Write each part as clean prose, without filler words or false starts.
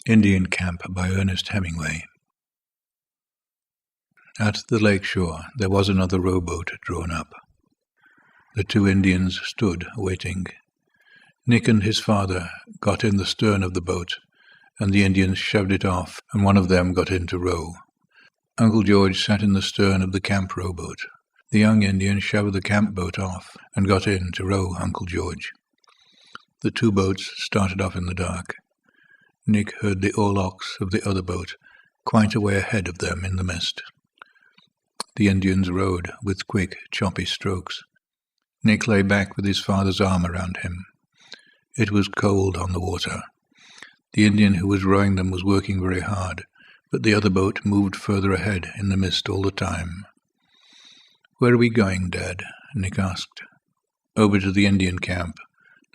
Indian Camp by Ernest Hemingway. At the lake shore there was another rowboat drawn up. The two Indians stood waiting. Nick and his father got in the stern of the boat, and the Indians shoved it off, and one of them got in to row. Uncle George sat in the stern of the camp rowboat. The young Indian shoved the camp boat off and got in to row Uncle George. The two boats started off in the dark. Nick heard the oarlocks of the other boat quite a way ahead of them in the mist. The Indians rowed with quick, choppy strokes. Nick lay back with his father's arm around him. It was cold on the water. The Indian who was rowing them was working very hard, but the other boat moved further ahead in the mist all the time. "Where are we going, Dad?" Nick asked. "Over to the Indian camp.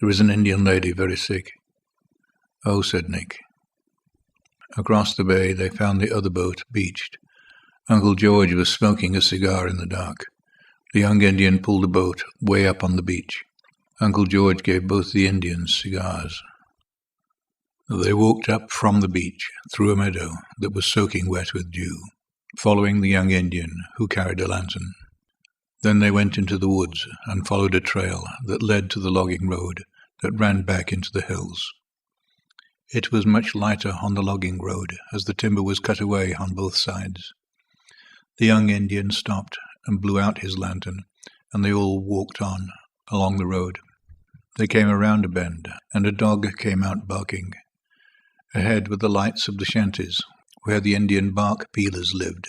There is an Indian lady very sick." "Oh," said Nick. Across the bay they found the other boat beached. Uncle George was smoking a cigar in the dark. The young Indian pulled the boat way up on the beach. Uncle George gave both the Indians cigars. They walked up from the beach through a meadow that was soaking wet with dew, following the young Indian who carried a lantern. Then they went into the woods and followed a trail that led to the logging road that ran back into the hills. It was much lighter on the logging road, as the timber was cut away on both sides. The young Indian stopped and blew out his lantern, and they all walked on along the road. They came around a bend, and a dog came out barking. Ahead were the lights of the shanties, where the Indian bark peelers lived.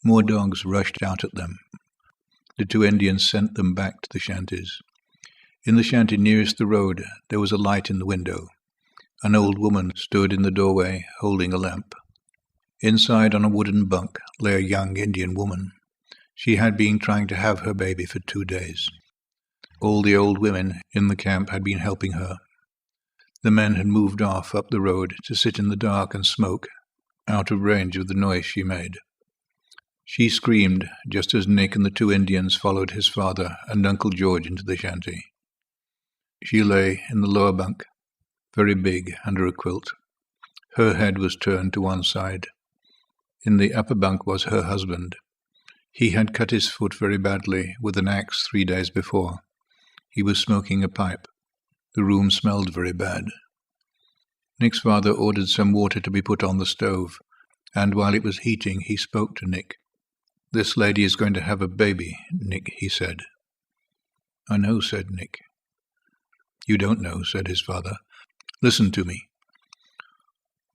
More dogs rushed out at them. The two Indians sent them back to the shanties. In the shanty nearest the road there was a light in the window. An old woman stood in the doorway, holding a lamp. Inside on a wooden bunk lay a young Indian woman. She had been trying to have her baby for 2 days. All the old women in the camp had been helping her. The men had moved off up the road to sit in the dark and smoke, out of range of the noise she made. She screamed just as Nick and the two Indians followed his father and Uncle George into the shanty. She lay in the lower bunk, very big under a quilt. Her head was turned to one side. In the upper bunk was her husband. He had cut his foot very badly with an axe 3 days before. He was smoking a pipe. The room smelled very bad. Nick's father ordered some water to be put on the stove, and while it was heating he spoke to Nick. "This lady is going to have a baby, Nick," he said. "I know," said Nick. "You don't know," said his father. "Listen to me.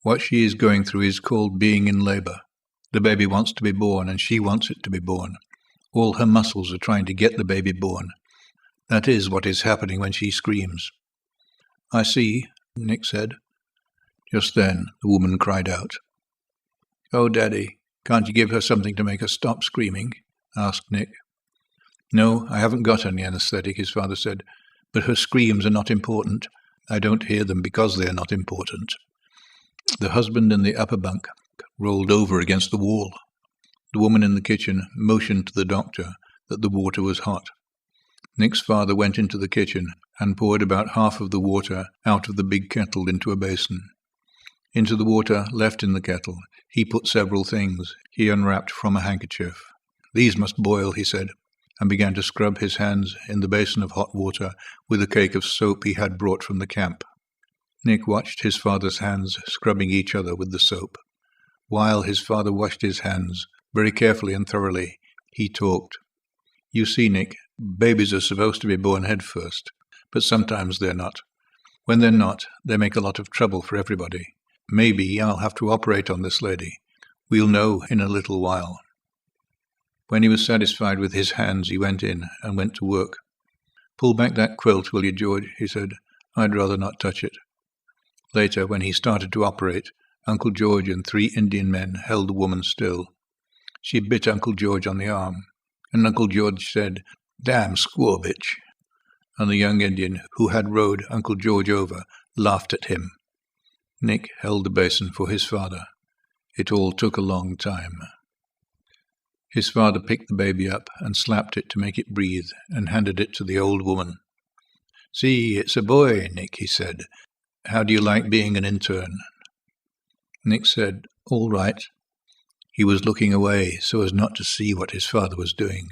What she is going through is called being in labor. The baby wants to be born, and she wants it to be born. All her muscles are trying to get the baby born. That is what is happening when she screams." "I see," Nick said. Just then the woman cried out. "Oh, Daddy, can't you give her something to make her stop screaming?" asked Nick. "No, I haven't got any anesthetic," his father said, "but her screams are not important. I don't hear them because they are not important." The husband in the upper bunk rolled over against the wall. The woman in the kitchen motioned to the doctor that the water was hot. Nick's father went into the kitchen and poured about half of the water out of the big kettle into a basin. Into the water left in the kettle he put several things he unwrapped from a handkerchief. "These must boil," he said, and began to scrub his hands in the basin of hot water with a cake of soap he had brought from the camp. Nick watched his father's hands scrubbing each other with the soap. While his father washed his hands very carefully and thoroughly, he talked. "You see, Nick, babies are supposed to be born head first, but sometimes they're not. When they're not, they make a lot of trouble for everybody. Maybe I'll have to operate on this lady. We'll know in a little while." When he was satisfied with his hands, he went in and went to work. "Pull back that quilt, will you, George?" he said. "I'd rather not touch it." Later, when he started to operate, Uncle George and 3 Indian men held the woman still. She bit Uncle George on the arm, and Uncle George said, "Damn squaw bitch," and the young Indian who had rowed Uncle George over laughed at him. Nick held the basin for his father. It all took a long time. His father picked the baby up and slapped it to make it breathe and handed it to the old woman. "See, it's a boy, Nick," he said. "How do you like being an intern?" Nick said, "All right." He was looking away so as not to see what his father was doing.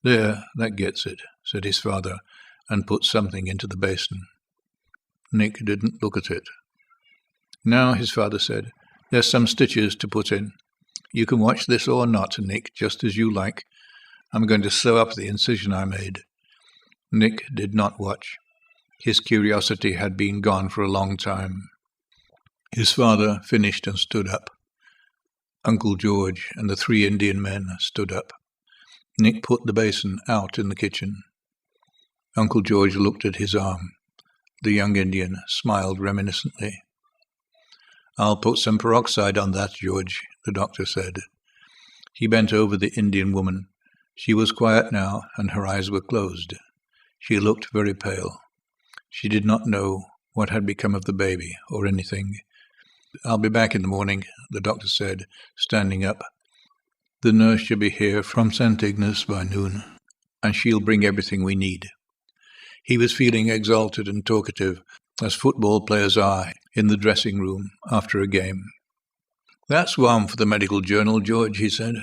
"There, that gets it," said his father, and put something into the basin. Nick didn't look at it. "Now," his father said, "there's some stitches to put in. You can watch this or not, Nick, just as you like. I'm going to sew up the incision I made." Nick did not watch. His curiosity had been gone for a long time. His father finished and stood up. Uncle George and the 3 Indian men stood up. Nick put the basin out in the kitchen. Uncle George looked at his arm. The young Indian smiled reminiscently. "I'll put some peroxide on that, George," the doctor said. He bent over the Indian woman. She was quiet now, and her eyes were closed. She looked very pale. She did not know what had become of the baby or anything. "I'll be back in the morning," the doctor said, standing up. "The nurse should be here from St. Ignace by noon, and she'll bring everything we need." He was feeling exalted and talkative, as football players are in the dressing room after a game. "That's one for the medical journal, George," he said.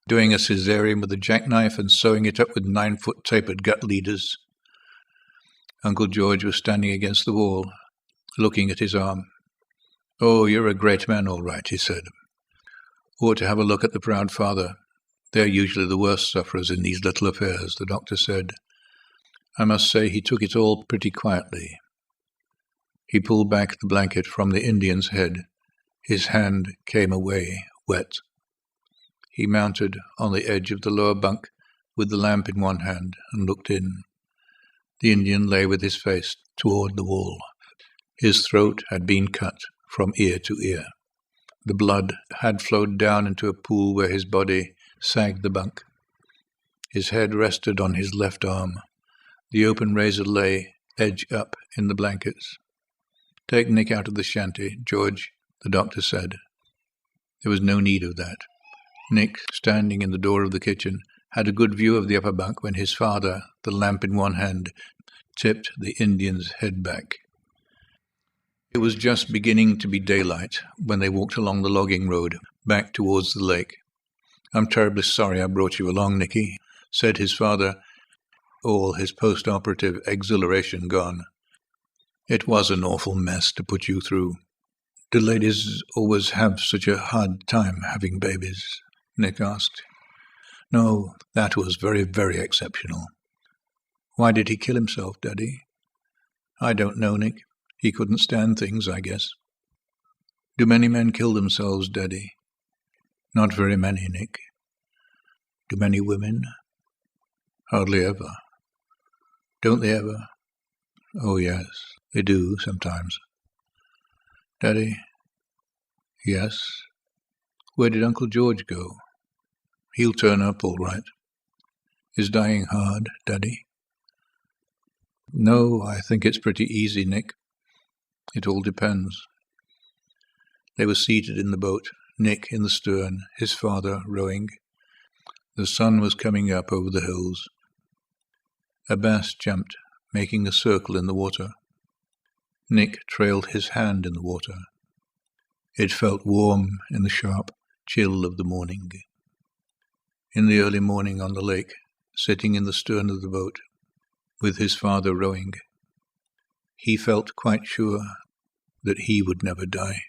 "Doing a caesarean with a jackknife and sewing it up with 9-foot tapered gut leaders." Uncle George was standing against the wall, looking at his arm. "Oh, you're a great man, all right," he said. "Ought to have a look at the proud father. They're usually the worst sufferers in these little affairs," the doctor said. "I must say he took it all pretty quietly." He pulled back the blanket from the Indian's head. His hand came away, wet. He mounted on the edge of the lower bunk with the lamp in one hand and looked in. The Indian lay with his face toward the wall. His throat had been cut from ear to ear. The blood had flowed down into a pool where his body sagged the bunk. His head rested on his left arm. The open razor lay edge up in the blankets. "Take Nick out of the shanty, George," the doctor said. There was no need of that. Nick, standing in the door of the kitchen, had a good view of the upper bunk when his father, the lamp in one hand, tipped the Indian's head back. It was just beginning to be daylight when they walked along the logging road back towards the lake. "I'm terribly sorry I brought you along, Nicky," said his father, all his post-operative exhilaration gone. "It was an awful mess to put you through." "Do ladies always have such a hard time having babies?" Nick asked. "No, that was very, very exceptional." "Why did he kill himself, Daddy?" "I don't know, Nick. He couldn't stand things, I guess." "Do many men kill themselves, Daddy?" "Not very many, Nick." "Do many women?" "Hardly ever." "Don't they ever?" "Oh, yes, they do sometimes." "Daddy?" "Yes?" "Where did Uncle George go?" "He'll turn up all right." "Is dying hard, Daddy?" "No, I think it's pretty easy, Nick. It all depends." They were seated in the boat, Nick in the stern, his father rowing. The sun was coming up over the hills. A bass jumped, making a circle in the water. Nick trailed his hand in the water. It felt warm in the sharp chill of the morning. In the early morning on the lake, sitting in the stern of the boat, with his father rowing, he felt quite sure that he would never die.